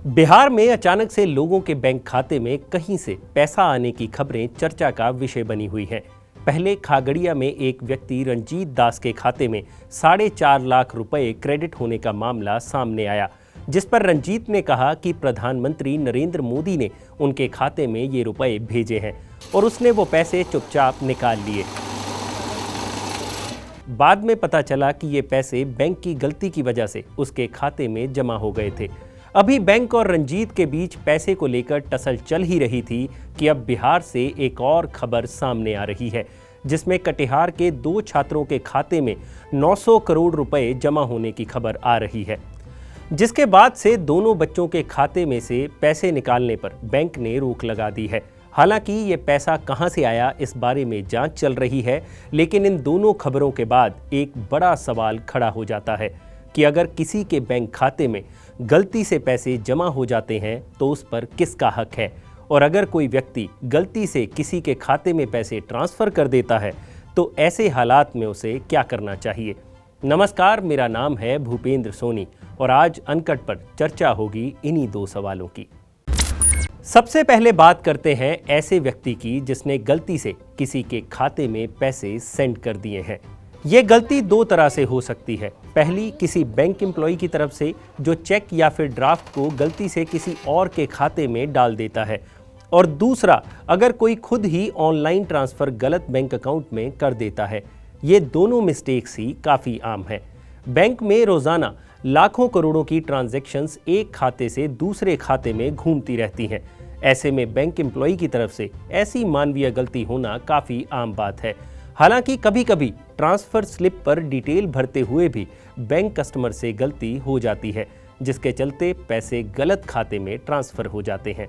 बिहार में अचानक से लोगों के बैंक खाते में कहीं से पैसा आने की खबरें चर्चा का विषय बनी हुई हैं। पहले खागड़िया में एक व्यक्ति रंजीत दास के खाते में 4.5 लाख रुपए क्रेडिट होने का मामला सामने आया, जिस पर रंजीत ने कहा कि प्रधानमंत्री नरेंद्र मोदी ने उनके खाते में ये रुपए भेजे हैं और उसने वो पैसे चुपचाप निकाल लिए। बाद में पता चला कि ये पैसे बैंक की गलती की वजह से उसके खाते में जमा हो गए थे। अभी बैंक और रंजीत के बीच पैसे को लेकर टसल चल ही रही थी कि अब बिहार से एक और खबर सामने आ रही है, जिसमें कटिहार के 2 छात्रों के खाते में 900 करोड़ रुपए जमा होने की खबर आ रही है, जिसके बाद से दोनों बच्चों के खाते में से पैसे निकालने पर बैंक ने रोक लगा दी है। हालांकि ये पैसा कहां से आया, इस बारे में जांच चल रही है, लेकिन इन दोनों खबरों के बाद एक बड़ा सवाल खड़ा हो जाता है कि अगर किसी के बैंक खाते में गलती से पैसे जमा हो जाते हैं तो उस पर किसका हक है, और अगर कोई व्यक्ति गलती से किसी के खाते में पैसे ट्रांसफ़र कर देता है तो ऐसे हालात में उसे क्या करना चाहिए। नमस्कार, मेरा नाम है भूपेंद्र सोनी और आज अनकट पर चर्चा होगी इन्हीं 2 सवालों की। सबसे पहले बात करते हैं ऐसे व्यक्ति की जिसने गलती से किसी के खाते में पैसे सेंड कर दिए हैं। ये गलती 2 तरह से हो सकती है। पहली, किसी बैंक एम्प्लॉय की तरफ से जो चेक या फिर ड्राफ्ट को गलती से किसी और के खाते में डाल देता है, और दूसरा, अगर कोई खुद ही ऑनलाइन ट्रांसफ़र गलत बैंक अकाउंट में कर देता है। ये दोनों मिस्टेक्स ही काफ़ी आम है। बैंक में रोज़ाना लाखों करोड़ों की ट्रांजैक्शंस एक खाते से दूसरे खाते में घूमती रहती हैं। ऐसे में बैंक एम्प्लॉय की तरफ से ऐसी मानवीय गलती होना काफ़ी आम बात है। हालांकि कभी कभी ट्रांसफ़र स्लिप पर डिटेल भरते हुए भी बैंक कस्टमर से गलती हो जाती है, जिसके चलते पैसे गलत खाते में ट्रांसफ़र हो जाते हैं।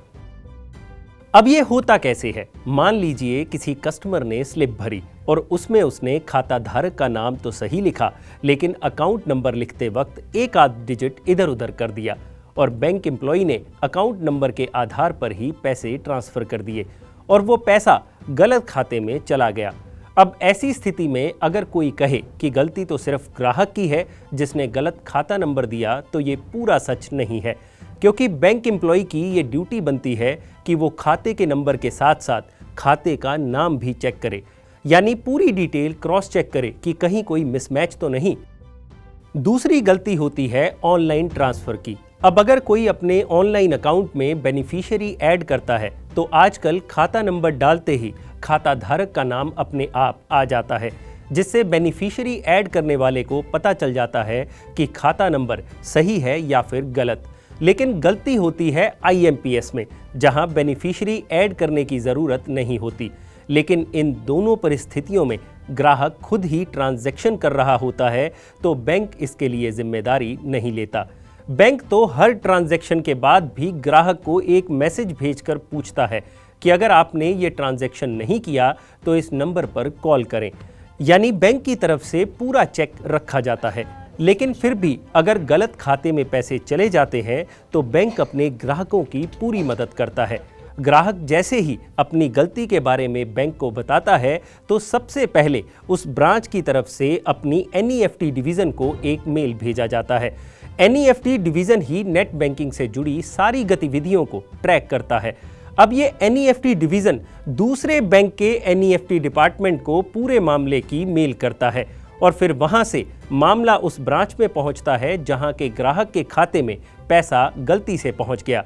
अब ये होता कैसे है? मान लीजिए किसी कस्टमर ने स्लिप भरी और उसमें उसने खाता धारक का नाम तो सही लिखा, लेकिन अकाउंट नंबर लिखते वक्त एक आध डिजिट इधर उधर कर दिया और बैंक एम्प्लॉय ने अकाउंट नंबर के आधार पर ही पैसे ट्रांसफ़र कर दिए और वो पैसा गलत खाते में चला गया। अब ऐसी स्थिति में अगर कोई कहे कि गलती तो सिर्फ ग्राहक की है जिसने गलत खाता नंबर दिया, तो ये पूरा सच नहीं है, क्योंकि बैंक एम्प्लॉय की ये ड्यूटी बनती है कि वो खाते के नंबर के साथ साथ खाते का नाम भी चेक करे, यानी पूरी डिटेल क्रॉस चेक करे कि कहीं कोई मिसमैच तो नहीं। दूसरी गलती होती है ऑनलाइन ट्रांसफ़र की। अब अगर कोई अपने ऑनलाइन अकाउंट में बेनिफिशियरी ऐड करता है तो आजकल खाता नंबर डालते ही खाता धारक का नाम अपने आप आ जाता है, जिससे बेनिफिशियरी ऐड करने वाले को पता चल जाता है कि खाता नंबर सही है या फिर गलत। लेकिन गलती होती है IMPS में, जहां बेनिफिशियरी ऐड करने की ज़रूरत नहीं होती। लेकिन इन दोनों परिस्थितियों में ग्राहक खुद ही ट्रांजैक्शन कर रहा होता है तो बैंक इसके लिए जिम्मेदारी नहीं लेता। बैंक तो हर ट्रांजैक्शन के बाद भी ग्राहक को एक मैसेज भेजकर पूछता है कि अगर आपने ये ट्रांजैक्शन नहीं किया तो इस नंबर पर कॉल करें, यानी बैंक की तरफ से पूरा चेक रखा जाता है। लेकिन फिर भी अगर गलत खाते में पैसे चले जाते हैं तो बैंक अपने ग्राहकों की पूरी मदद करता है। ग्राहक जैसे ही अपनी गलती के बारे में बैंक को बताता है तो सबसे पहले उस ब्रांच की तरफ से अपनी NEFT डिवीज़न को एक मेल भेजा जाता है। NEFT डिवीज़न ही नेट बैंकिंग से जुड़ी सारी गतिविधियों को ट्रैक करता है। अब ये NEFT डिवीज़न दूसरे बैंक के NEFT डिपार्टमेंट को पूरे मामले की मेल करता है और फिर वहां से मामला उस ब्रांच में पहुंचता है जहां के ग्राहक के खाते में पैसा गलती से पहुंच गया।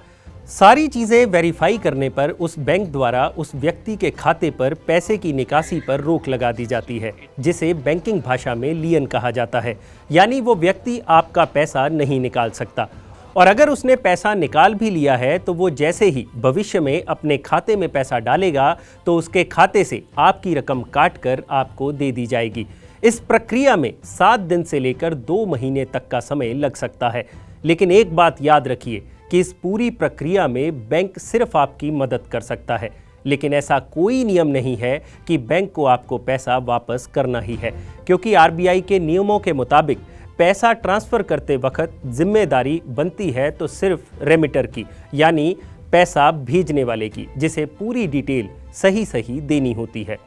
सारी चीज़ें वेरीफाई करने पर उस बैंक द्वारा उस व्यक्ति के खाते पर पैसे की निकासी पर रोक लगा दी जाती है, जिसे बैंकिंग भाषा में लियन कहा जाता है, यानी वो व्यक्ति आपका पैसा नहीं निकाल सकता। और अगर उसने पैसा निकाल भी लिया है तो वो जैसे ही भविष्य में अपने खाते में पैसा डालेगा तो उसके खाते से आपकी रकम काट कर आपको दे दी जाएगी। इस प्रक्रिया में 7 दिन से लेकर 2 महीने तक का समय लग सकता है। लेकिन एक बात याद रखिए कि इस पूरी प्रक्रिया में बैंक सिर्फ आपकी मदद कर सकता है, लेकिन ऐसा कोई नियम नहीं है कि बैंक को आपको पैसा वापस करना ही है, क्योंकि RBI के नियमों के मुताबिक पैसा ट्रांसफ़र करते वक्त जिम्मेदारी बनती है तो सिर्फ रेमिटर की, यानी पैसा भेजने वाले की, जिसे पूरी डिटेल सही देनी होती है।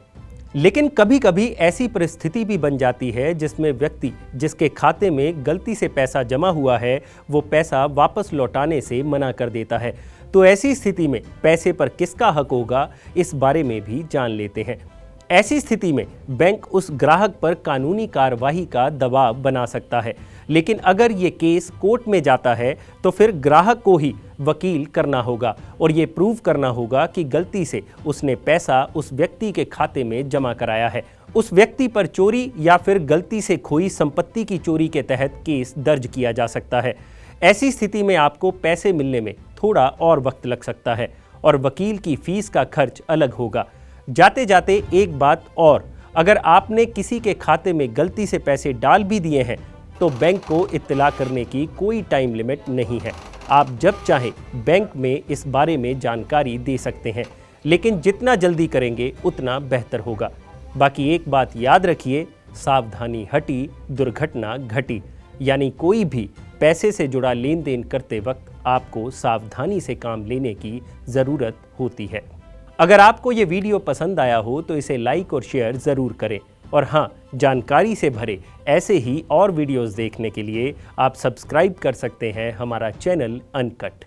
लेकिन कभी कभी ऐसी परिस्थिति भी बन जाती है जिसमें व्यक्ति जिसके खाते में गलती से पैसा जमा हुआ है वो पैसा वापस लौटाने से मना कर देता है। तो ऐसी स्थिति में पैसे पर किसका हक होगा, इस बारे में भी जान लेते हैं। ऐसी स्थिति में बैंक उस ग्राहक पर कानूनी कार्रवाई का दबाव बना सकता है, लेकिन अगर ये केस कोर्ट में जाता है तो फिर ग्राहक को ही वकील करना होगा और ये प्रूव करना होगा कि गलती से उसने पैसा उस व्यक्ति के खाते में जमा कराया है। उस व्यक्ति पर चोरी या फिर गलती से खोई संपत्ति की चोरी के तहत केस दर्ज किया जा सकता है। ऐसी स्थिति में आपको पैसे मिलने में थोड़ा और वक्त लग सकता है और वकील की फीस का खर्च अलग होगा। जाते जाते एक बात और, अगर आपने किसी के खाते में गलती से पैसे डाल भी दिए हैं तो बैंक को इत्तला करने की कोई टाइम लिमिट नहीं है। आप जब चाहें बैंक में इस बारे में जानकारी दे सकते हैं, लेकिन जितना जल्दी करेंगे उतना बेहतर होगा। बाकी एक बात याद रखिए, सावधानी हटी दुर्घटना घटी, यानी कोई भी पैसे से जुड़ा लेन देन करते वक्त आपको सावधानी से काम लेने की ज़रूरत होती है। अगर आपको ये वीडियो पसंद आया हो तो इसे लाइक और शेयर ज़रूर करें, और हाँ, जानकारी से भरे ऐसे ही और वीडियोस देखने के लिए आप सब्सक्राइब कर सकते हैं हमारा चैनल अनकट।